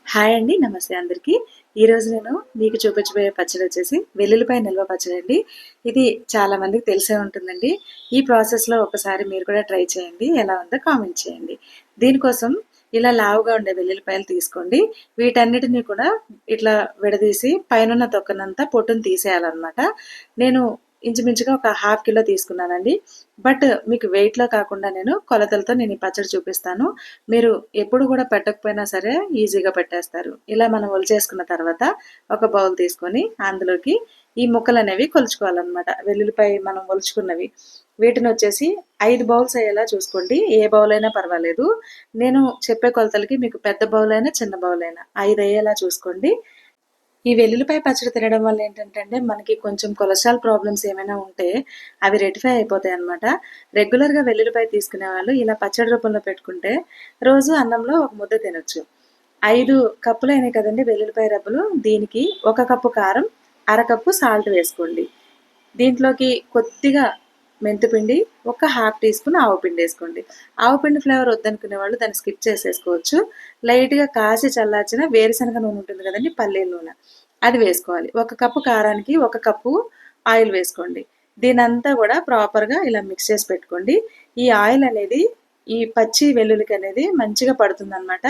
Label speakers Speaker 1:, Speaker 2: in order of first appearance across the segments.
Speaker 1: Hi అండి. నమస్తే అందరికీ. ఈరోజు నేను మీకు చూపించబోయే పచ్చడి వచ్చేసి వెల్లుల్లిపాయ నిల్వ పచ్చడి అండి. ఇది చాలా మందికి తెలిసే ఉంటుందండి. ఈ ప్రాసెస్‌లో ఒకసారి మీరు కూడా ట్రై చేయండి. ఎలా ఉందో కామెంట్ చేయండి. దీనికోసం ఇలా లావుగా ఉండే వెల్లుల్లిపాయలు తీసుకోండి. వీటన్నిటిని కూడా ఇట్లా విడదీసి పైనున్న తొక్కనంతా పొట్టుని తీసేయాలన్నమాట. నేను ఇంచుమించుగా ఒక హాఫ్ కిలో తీసుకున్నానండి. బట్ మీకు వెయిట్‌లో కాకుండా కొలతలతో నేను ఈ పచ్చడి చూపిస్తాను. మీరు ఎప్పుడు కూడా పెట్టకపోయినా సరే ఈజీగా పెట్టేస్తారు. ఇలా మనం ఒలిచేసుకున్న తర్వాత ఒక బౌల్ తీసుకొని అందులోకి ఈ ముక్కలనేవి కొలుచుకోవాలన్నమాట. వెల్లుల్లిపాయ మనం ఒలుచుకున్నవి. వీటినొచ్చేసి 5 బౌల్స్ అయ్యేలా చూసుకోండి. ఏ బౌల్ అయినా పర్వాలేదు. నేను చెప్పే కొలతలకి మీకు పెద్ద బౌల్ అయినా, చిన్న బౌల్ అయినా 5 అయ్యేలా చూసుకోండి. ఈ వెల్లుల్లిపాయ పచ్చడి తినడం వల్ల ఏంటంటే మనకి కొంచెం కొలెస్ట్రాల్ ప్రాబ్లమ్స్ ఏమైనా ఉంటే అవి రెక్టిఫై అయిపోతాయి అనమాట. రెగ్యులర్‌గా వెల్లుల్లిపాయ తీసుకునే వాళ్ళు ఇలా పచ్చడి రూపంలో పెట్టుకుంటే రోజు అన్నంలో ఒక ముద్ద తినొచ్చు. 5 కప్పులయినాయి కదండీ వెల్లుల్లిపాయ రెబ్బలు. దీనికి 1 కప్పు కారం, అర కప్పు సాల్ట్ వేసుకోండి. దీంట్లోకి కొద్దిగా మెంతిపిండి, ఒక హాఫ్ టీ స్పూన్ ఆవపిండి వేసుకోండి. ఆవపిండి ఫ్లేవర్ వద్దనుకునే వాళ్ళు దాన్ని స్కిప్ చేసేసుకోవచ్చు. లైట్‌గా కాసి చల్లార్చిన వేరుశనగ నూనె ఉంటుంది కదండీ! పల్లీల నూనె. అది వేసుకోవాలి. 1 కప్పు కారానికి 1 కప్పు ఆయిల్ వేసుకోండి. దీనంతా కూడా ప్రాపర్‌గా ఇలా మిక్స్ చేసి పెట్టుకోండి. ఈ ఆయిల్ అనేది ఈ పచ్చి వెల్లుల్లికి అనేది మంచిగా పడుతుందనమాట.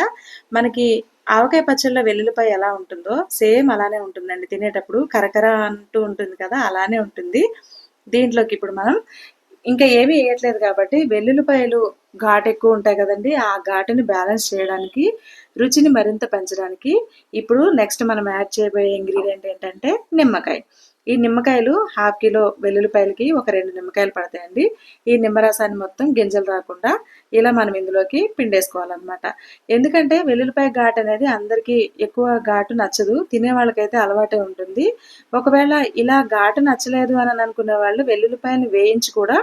Speaker 1: మనకి ఆవకాయ పచ్చడిలో వెల్లుల్లిపాయ ఎలా ఉంటుందో సేమ్ అలానే ఉంటుందండి. తినేటప్పుడు కరకర అంటూ ఉంటుంది కదా! అలానే ఉంటుంది. దీంట్లోకి ఇప్పుడు మనం ఇంకా ఏమీ వేయట్లేదు కాబట్టి వెల్లుల్లిపాయలు ఘాటు ఎక్కువ ఉంటాయి కదండీ! ఆ ఘాటుని బ్యాలెన్స్ చేయడానికి, రుచిని మరింత పెంచడానికి ఇప్పుడు నెక్స్ట్ మనం యాడ్ చేయబోయే ఇంగ్రీడియంట్ ఏంటంటే నిమ్మకాయ. ఈ నిమ్మకాయలు హాఫ్ కిలో వెల్లుల్లిపాయలకి ఒక 2 నిమ్మకాయలు పడతాయండి. ఈ నిమ్మరసాన్ని మొత్తం గింజలు రాకుండా ఇలా మనం ఇందులోకి పిండేసుకోవాలన్నమాట. ఎందుకంటే వెల్లుల్లిపాయ ఘాటు అనేది అందరికీ ఎక్కువ ఘాటు నచ్చదు. తినే వాళ్ళకైతే అలవాటే ఉంటుంది. ఒకవేళ ఇలా ఘాటు నచ్చలేదు అని అనుకునే వాళ్ళు వెల్లుల్లిపాయలు వేయించి కూడా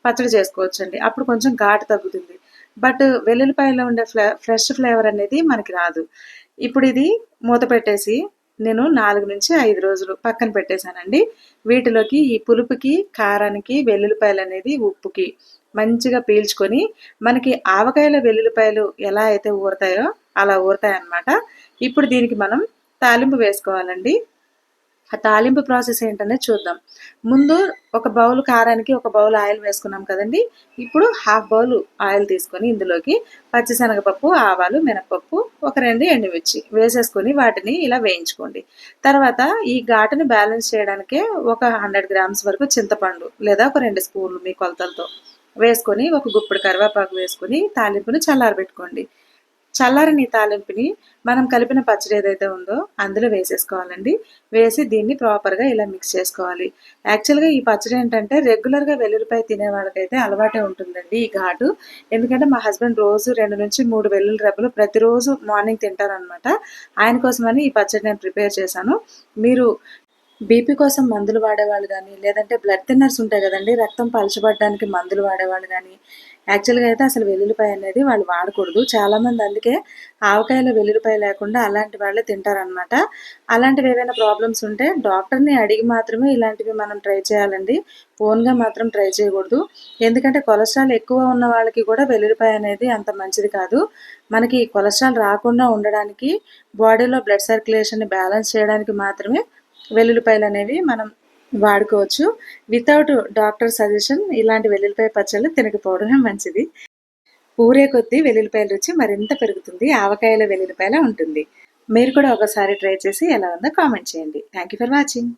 Speaker 1: పచ్చడి చేసుకోవచ్చండి. అప్పుడు కొంచెం ఘాటు తగ్గుతుంది. బట్ వెల్లుల్లిపాయలో ఉండే ఫ్రెష్ ఫ్లేవర్ అనేది మనకి రాదు. ఇప్పుడు ఇది మూత పెట్టేసి నేను 4-5 రోజులు పక్కన పెట్టేశానండి. వీటిలోకి ఈ పులుపుకి, కారానికి, వెల్లుల్లిపాయలనేది ఉప్పుకి మంచిగా పీల్చుకొని మనకి ఆవకాయలో వెల్లుల్లిపాయలు ఎలా అయితే ఊరతాయో అలా ఊరతాయన్నమాట. ఇప్పుడు దీనికి మనం తాలింపు వేసుకోవాలండి. ఆ తాలింపు ప్రాసెస్ ఏంటనేది చూద్దాం. ముందు ఒక బౌల్ కారానికి ఒక బౌల్ ఆయిల్ వేసుకున్నాం కదండీ! ఇప్పుడు హాఫ్ బౌల్ ఆయిల్ తీసుకొని ఇందులోకి పచ్చిశనగపప్పు, ఆవాలు, మినపప్పు, ఒక 2 ఎండుమిర్చి వేసేసుకొని వాటిని ఇలా వేయించుకోండి. తర్వాత ఈ ఘాటుని బ్యాలెన్స్ చేయడానికే ఒక 100 గ్రామ్స్ వరకు చింతపండు లేదా ఒక 2 స్పూన్లు మీ కొలతలతో వేసుకొని ఒక గుప్పెడు కరివేపాకు వేసుకొని తాలింపుని చల్లారబెట్టుకోండి. చల్లారని తాలింపుని మనం కలిపిన పచ్చడి ఏదైతే ఉందో అందులో వేసేసుకోవాలండి. వేసి దీన్ని ప్రాపర్‌గా ఇలా మిక్స్ చేసుకోవాలి. యాక్చువల్‌గా ఈ పచ్చడి ఏంటంటే రెగ్యులర్‌గా వెల్లుల్లిపాయ తినే వాళ్ళకైతే అలవాటే ఉంటుందండి ఈ ఘాటు. ఎందుకంటే మా హస్బెండ్ రోజు 2-3 వెల్లుల్లి రెబ్బలు ప్రతిరోజు మార్నింగ్ తింటారనమాట. ఆయన కోసమని ఈ పచ్చడి నేను ప్రిపేర్ చేశాను. మీరు బీపీ కోసం మందులు వాడేవాళ్ళు గానీ, లేదంటే బ్లడ్ థిన్నర్స్ ఉంటాయి గదండీ! రక్తం పలచబడడానికి మందులు వాడేవాళ్ళు గానీ, యాక్చువల్‌గా అయితే అసలు వెల్లుల్లిపాయ అనేది వాళ్ళు వాడకూడదు. చాలామంది అందుకే ఆవకాయలో వెల్లుల్లిపాయ లేకుండా అలాంటి వాళ్ళే తింటారనమాట. అలాంటివి ఏవైనా ప్రాబ్లమ్స్ ఉంటే డాక్టర్‌ని అడిగి మాత్రమే ఇలాంటివి మనం ట్రై చేయాలండి. ఓన్‌గా మాత్రం ట్రై చేయకూడదు. ఎందుకంటే కొలెస్ట్రాల్ ఎక్కువ ఉన్న వాళ్ళకి కూడా వెల్లుల్లిపాయ అనేది అంత మంచిది కాదు. మనకి కొలెస్ట్రాల్ రాకుండా ఉండడానికి, బాడీలో బ్లడ్ సర్క్యులేషన్‌ని బ్యాలెన్స్ చేయడానికి మాత్రమే వెల్లుల్లిపాయలనేవి మనం వాడుకోవచ్చు. వితౌట్ డాక్టర్ సజెషన్ ఇలాంటి వెల్లుల్లిపాయ పచ్చళ్ళు తినకపోవడమే మంచిది. ఊరే కొద్దీ వెల్లుల్లిపాయల రుచి మరింత పెరుగుతుంది. ఆవకాయలో వెల్లుల్లిపాయలా ఉంటుంది. మీరు కూడా ఒకసారి ట్రై చేసి ఎలా ఉందో కామెంట్ చేయండి. Thank you for watching.